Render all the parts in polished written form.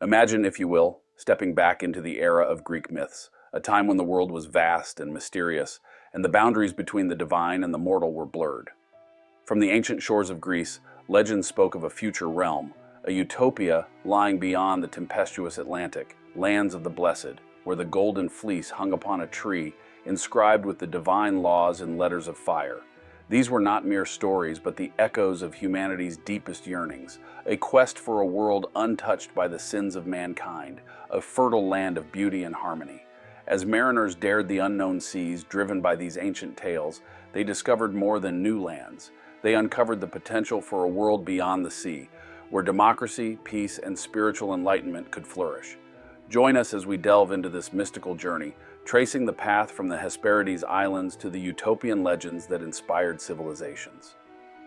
Imagine, if you will, stepping back into the era of Greek myths, a time when the world was vast and mysterious, and the boundaries between the divine and the mortal were blurred. From the ancient shores of Greece, legends spoke of a future realm, a utopia lying beyond the tempestuous Atlantic, lands of the blessed, where the golden fleece hung upon a tree, inscribed with the divine laws in letters of fire. These were not mere stories, but the echoes of humanity's deepest yearnings, a quest for a world untouched by the sins of mankind, a fertile land of beauty and harmony. As mariners dared the unknown seas, driven by these ancient tales, they discovered more than new lands. They uncovered the potential for a world beyond the sea, where democracy, peace, and spiritual enlightenment could flourish. Join us as we delve into this mystical journey, tracing the path from the Hesperides Islands to the utopian legends that inspired civilizations.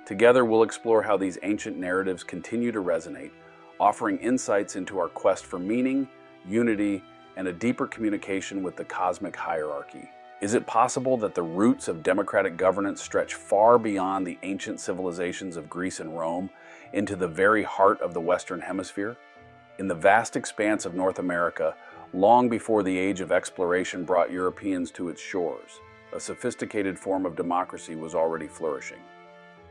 Together, we'll explore how these ancient narratives continue to resonate, offering insights into our quest for meaning, unity, and a deeper communication with the cosmic hierarchy. Is it possible that the roots of democratic governance stretch far beyond the ancient civilizations of Greece and Rome into the very heart of the Western Hemisphere? In the vast expanse of North America, long before the age of exploration brought Europeans to its shores, a sophisticated form of democracy was already flourishing.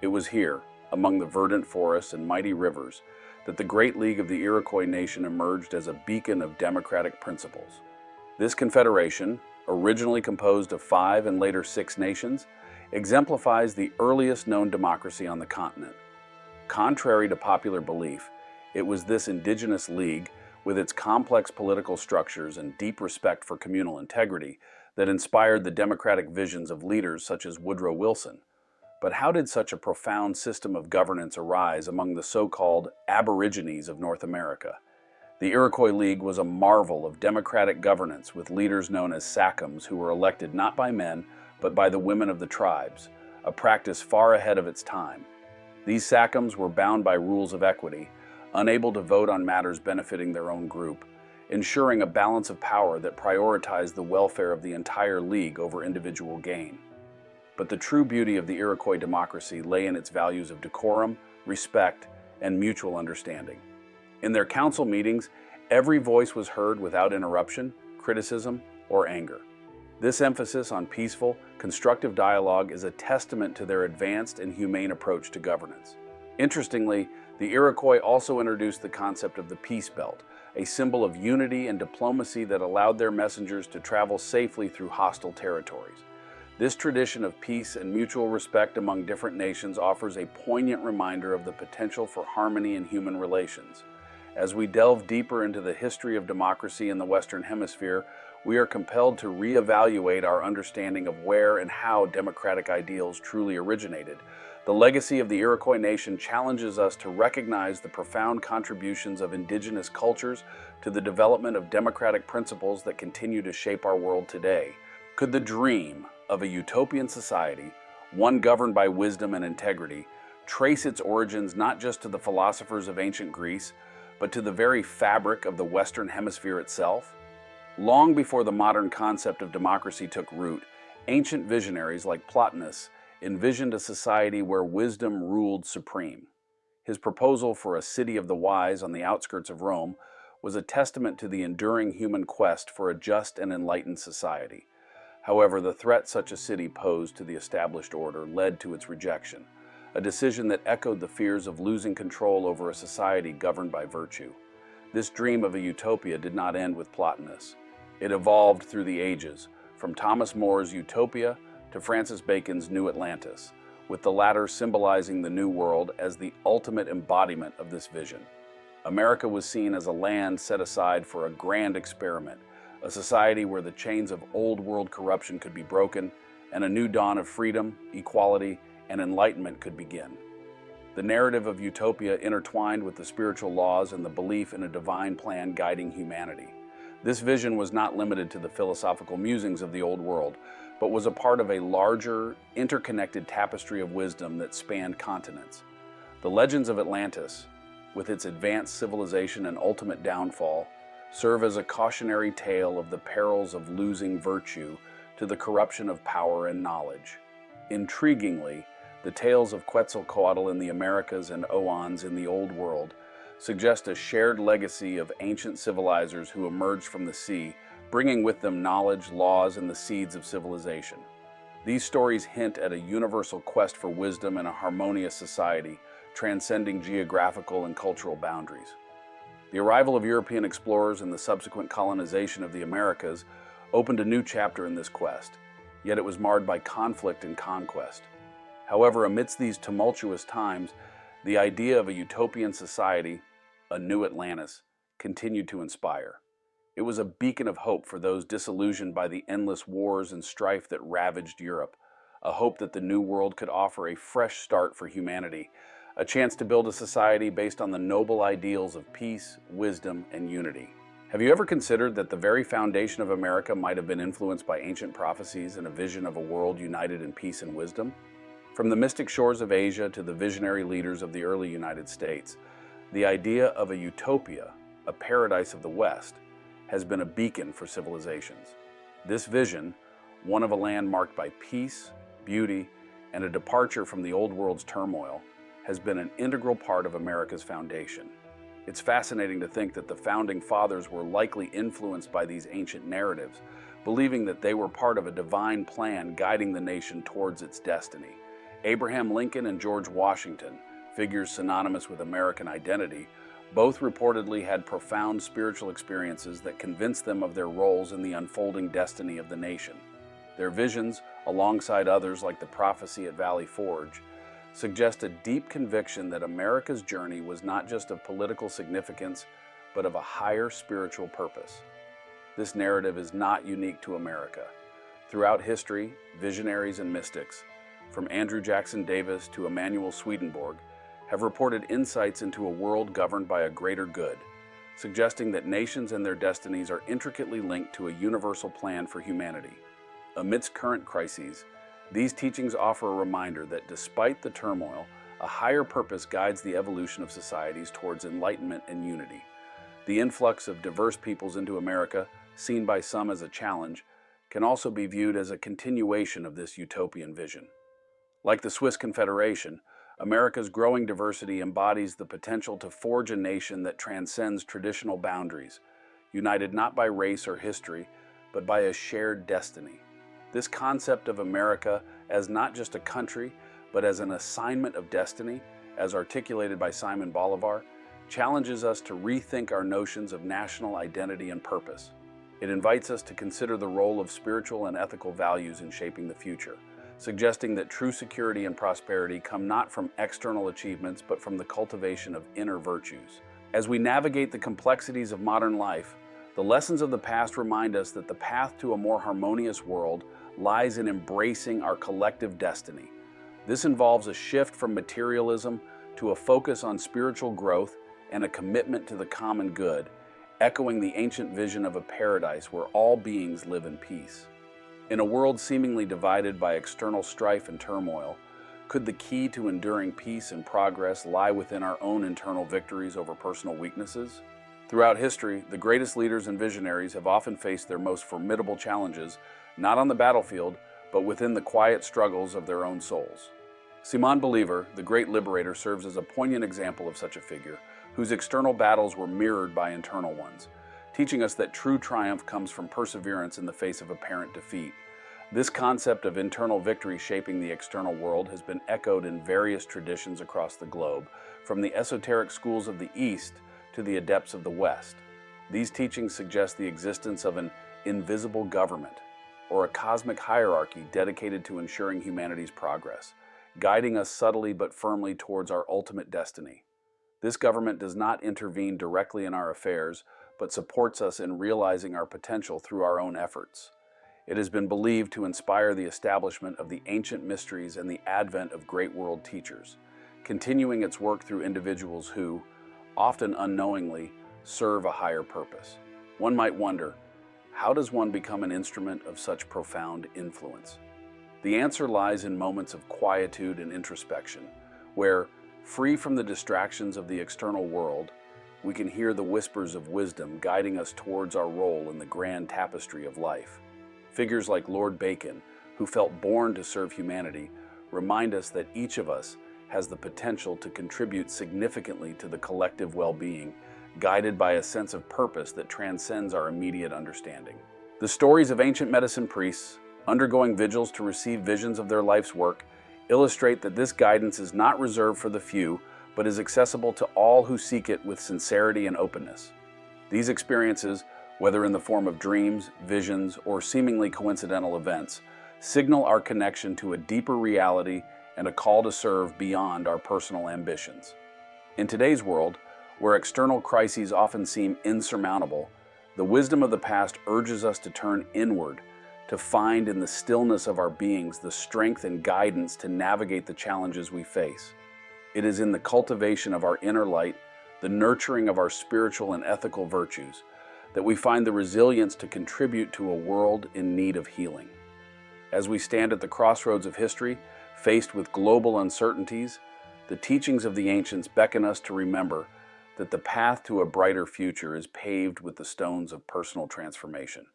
It was here, among the verdant forests and mighty rivers, that the Great League of the Iroquois nation emerged as a beacon of democratic principles. This confederation, originally composed of 5 and later 6 nations, exemplifies the earliest known democracy on the continent. Contrary to popular belief, it was this indigenous league, with its complex political structures and deep respect for communal integrity, that inspired the democratic visions of leaders such as Woodrow Wilson. But how did such a profound system of governance arise among the so-called aborigines of North America? The Iroquois League was a marvel of democratic governance, with leaders known as sachems who were elected not by men, but by the women of the tribes, a practice far ahead of its time. These sachems were bound by rules of equity, unable to vote on matters benefiting their own group, ensuring a balance of power that prioritized the welfare of the entire league over individual gain. But the true beauty of the Iroquois democracy lay in its values of decorum, respect, and mutual understanding. In their council meetings, every voice was heard without interruption, criticism, or anger. This emphasis on peaceful, constructive dialogue is a testament to their advanced and humane approach to governance. Interestingly, the Iroquois also introduced the concept of the peace belt, a symbol of unity and diplomacy that allowed their messengers to travel safely through hostile territories. This tradition of peace and mutual respect among different nations offers a poignant reminder of the potential for harmony in human relations. As we delve deeper into the history of democracy in the Western Hemisphere, we are compelled to reevaluate our understanding of where and how democratic ideals truly originated. The legacy of the Iroquois nation challenges us to recognize the profound contributions of indigenous cultures to the development of democratic principles that continue to shape our world today. Could the dream of a utopian society, one governed by wisdom and integrity, trace its origins not just to the philosophers of ancient Greece, but to the very fabric of the Western Hemisphere itself? Long before the modern concept of democracy took root, ancient visionaries like Plotinus envisioned a society where wisdom ruled supreme. His proposal for a city of the wise on the outskirts of Rome was a testament to the enduring human quest for a just and enlightened society. However, the threat such a city posed to the established order led to its rejection, a decision that echoed the fears of losing control over a society governed by virtue. This dream of a utopia did not end with Plotinus. It evolved through the ages, from Thomas More's Utopia to Francis Bacon's New Atlantis, with the latter symbolizing the New World as the ultimate embodiment of this vision. America was seen as a land set aside for a grand experiment, a society where the chains of old world corruption could be broken and a new dawn of freedom, equality, and enlightenment could begin. The narrative of utopia intertwined with the spiritual laws and the belief in a divine plan guiding humanity. This vision was not limited to the philosophical musings of the old world, but was a part of a larger, interconnected tapestry of wisdom that spanned continents. The legends of Atlantis, with its advanced civilization and ultimate downfall, serve as a cautionary tale of the perils of losing virtue to the corruption of power and knowledge. Intriguingly, the tales of Quetzalcoatl in the Americas and Oans in the Old World suggest a shared legacy of ancient civilizers who emerged from the sea, bringing with them knowledge, laws, and the seeds of civilization. These stories hint at a universal quest for wisdom and a harmonious society, transcending geographical and cultural boundaries. The arrival of European explorers and the subsequent colonization of the Americas opened a new chapter in this quest, yet it was marred by conflict and conquest. However, amidst these tumultuous times, the idea of a utopian society, a new Atlantis, continued to inspire. It was a beacon of hope for those disillusioned by the endless wars and strife that ravaged Europe, a hope that the New World could offer a fresh start for humanity, a chance to build a society based on the noble ideals of peace, wisdom, and unity. Have you ever considered that the very foundation of America might have been influenced by ancient prophecies and a vision of a world united in peace and wisdom? From the mystic shores of Asia to the visionary leaders of the early United States, the idea of a utopia, a paradise of the West, has been a beacon for civilizations. This vision, one of a land marked by peace, beauty, and a departure from the old world's turmoil, has been an integral part of America's foundation. It's fascinating to think that the founding fathers were likely influenced by these ancient narratives, believing that they were part of a divine plan guiding the nation towards its destiny. Abraham Lincoln and George Washington, figures synonymous with American identity, both reportedly had profound spiritual experiences that convinced them of their roles in the unfolding destiny of the nation. Their visions, alongside others like the prophecy at Valley Forge, suggest a deep conviction that America's journey was not just of political significance, but of a higher spiritual purpose. This narrative is not unique to America. Throughout history, visionaries and mystics, from Andrew Jackson Davis to Emanuel Swedenborg, have reported insights into a world governed by a greater good, suggesting that nations and their destinies are intricately linked to a universal plan for humanity. Amidst current crises, these teachings offer a reminder that despite the turmoil, a higher purpose guides the evolution of societies towards enlightenment and unity. The influx of diverse peoples into America, seen by some as a challenge, can also be viewed as a continuation of this utopian vision. Like the Swiss Confederation, America's growing diversity embodies the potential to forge a nation that transcends traditional boundaries, united not by race or history, but by a shared destiny. This concept of America as not just a country, but as an assignment of destiny, as articulated by Simon Bolivar, challenges us to rethink our notions of national identity and purpose. It invites us to consider the role of spiritual and ethical values in shaping the future, suggesting that true security and prosperity come not from external achievements, but from the cultivation of inner virtues. As we navigate the complexities of modern life, the lessons of the past remind us that the path to a more harmonious world lies in embracing our collective destiny. This involves a shift from materialism to a focus on spiritual growth and a commitment to the common good, echoing the ancient vision of a paradise where all beings live in peace. In a world seemingly divided by external strife and turmoil, could the key to enduring peace and progress lie within our own internal victories over personal weaknesses? Throughout history, the greatest leaders and visionaries have often faced their most formidable challenges, not on the battlefield, but within the quiet struggles of their own souls. Simon Bolivar, the great liberator, serves as a poignant example of such a figure, whose external battles were mirrored by internal ones, teaching us that true triumph comes from perseverance in the face of apparent defeat. This concept of internal victory shaping the external world has been echoed in various traditions across the globe, from the esoteric schools of the East to the adepts of the West. These teachings suggest the existence of an invisible government, or a cosmic hierarchy dedicated to ensuring humanity's progress, guiding us subtly but firmly towards our ultimate destiny. This government does not intervene directly in our affairs, but supports us in realizing our potential through our own efforts. It has been believed to inspire the establishment of the ancient mysteries and the advent of great world teachers, continuing its work through individuals who, often unknowingly, serve a higher purpose. One might wonder, how does one become an instrument of such profound influence? The answer lies in moments of quietude and introspection, where, free from the distractions of the external world, we can hear the whispers of wisdom guiding us towards our role in the grand tapestry of life. Figures like Lord Bacon, who felt born to serve humanity, remind us that each of us has the potential to contribute significantly to the collective well-being, guided by a sense of purpose that transcends our immediate understanding. The stories of ancient medicine priests, undergoing vigils to receive visions of their life's work, illustrate that this guidance is not reserved for the few, but is accessible to all who seek it with sincerity and openness. These experiences, whether in the form of dreams, visions, or seemingly coincidental events, signal our connection to a deeper reality and a call to serve beyond our personal ambitions. In today's world, where external crises often seem insurmountable, the wisdom of the past urges us to turn inward, to find in the stillness of our beings the strength and guidance to navigate the challenges we face. It is in the cultivation of our inner light, the nurturing of our spiritual and ethical virtues, that we find the resilience to contribute to a world in need of healing. As we stand at the crossroads of history, faced with global uncertainties, the teachings of the ancients beckon us to remember that the path to a brighter future is paved with the stones of personal transformation.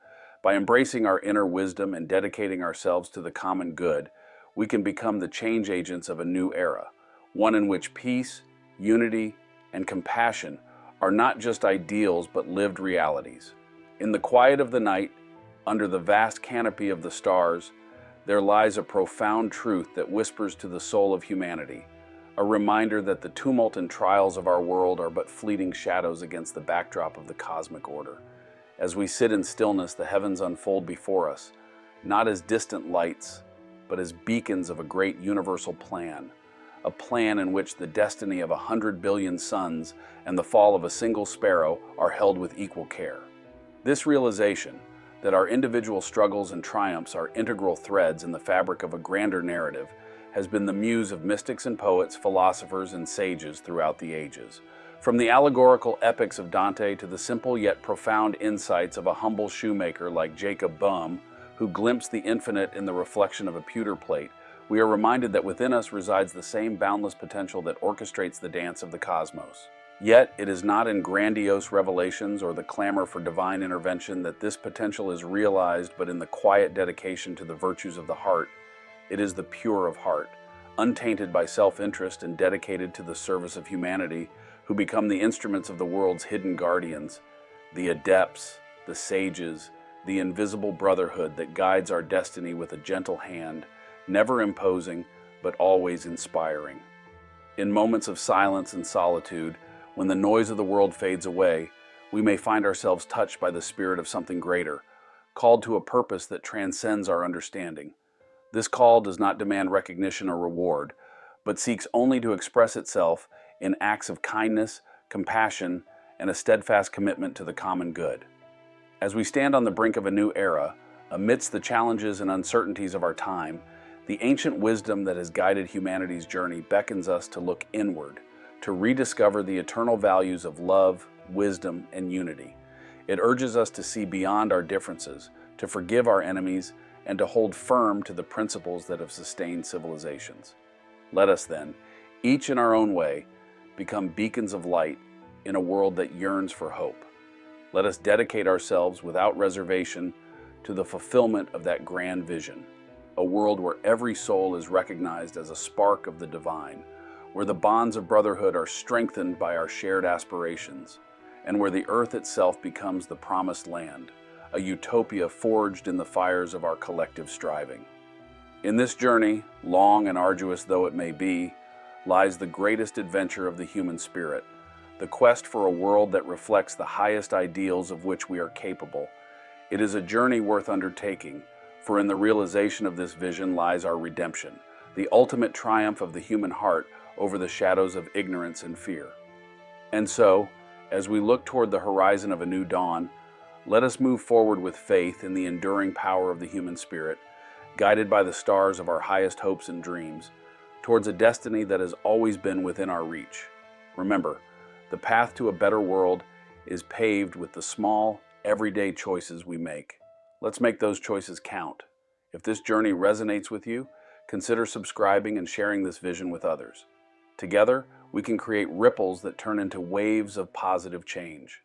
By embracing our inner wisdom and dedicating ourselves to the common good, we can become the change agents of a new era, one in which peace, unity, and compassion are not just ideals but lived realities. In the quiet of the night, under the vast canopy of the stars, there lies a profound truth that whispers to the soul of humanity, a reminder that the tumult and trials of our world are but fleeting shadows against the backdrop of the cosmic order. As we sit in stillness, the heavens unfold before us, not as distant lights, but as beacons of a great universal plan, a plan in which the destiny of 100 billion suns and the fall of a single sparrow are held with equal care. This realization, that our individual struggles and triumphs are integral threads in the fabric of a grander narrative, has been the muse of mystics and poets, philosophers and sages throughout the ages. From the allegorical epics of Dante to the simple yet profound insights of a humble shoemaker like Jacob Boehme, who glimpsed the infinite in the reflection of a pewter plate, we are reminded that within us resides the same boundless potential that orchestrates the dance of the cosmos. Yet, it is not in grandiose revelations or the clamor for divine intervention that this potential is realized, but in the quiet dedication to the virtues of the heart. It is the pure of heart, untainted by self-interest and dedicated to the service of humanity, who become the instruments of the world's hidden guardians, the adepts, the sages, the invisible brotherhood that guides our destiny with a gentle hand, never imposing, but always inspiring. In moments of silence and solitude, when the noise of the world fades away, we may find ourselves touched by the spirit of something greater, called to a purpose that transcends our understanding. This call does not demand recognition or reward, but seeks only to express itself in acts of kindness, compassion, and a steadfast commitment to the common good. As we stand on the brink of a new era, amidst the challenges and uncertainties of our time, the ancient wisdom that has guided humanity's journey beckons us to look inward, to rediscover the eternal values of love, wisdom, and unity. It urges us to see beyond our differences, to forgive our enemies, and to hold firm to the principles that have sustained civilizations. Let us then, each in our own way, become beacons of light in a world that yearns for hope. Let us dedicate ourselves without reservation to the fulfillment of that grand vision, a world where every soul is recognized as a spark of the divine, where the bonds of brotherhood are strengthened by our shared aspirations, and where the earth itself becomes the promised land, a utopia forged in the fires of our collective striving. In this journey, long and arduous though it may be, lies the greatest adventure of the human spirit, the quest for a world that reflects the highest ideals of which we are capable. It is a journey worth undertaking, for in the realization of this vision lies our redemption, the ultimate triumph of the human heart over the shadows of ignorance and fear. And so, as we look toward the horizon of a new dawn, let us move forward with faith in the enduring power of the human spirit, guided by the stars of our highest hopes and dreams, towards a destiny that has always been within our reach. Remember, the path to a better world is paved with the small, everyday choices we make. Let's make those choices count. If this journey resonates with you, consider subscribing and sharing this vision with others. Together, we can create ripples that turn into waves of positive change.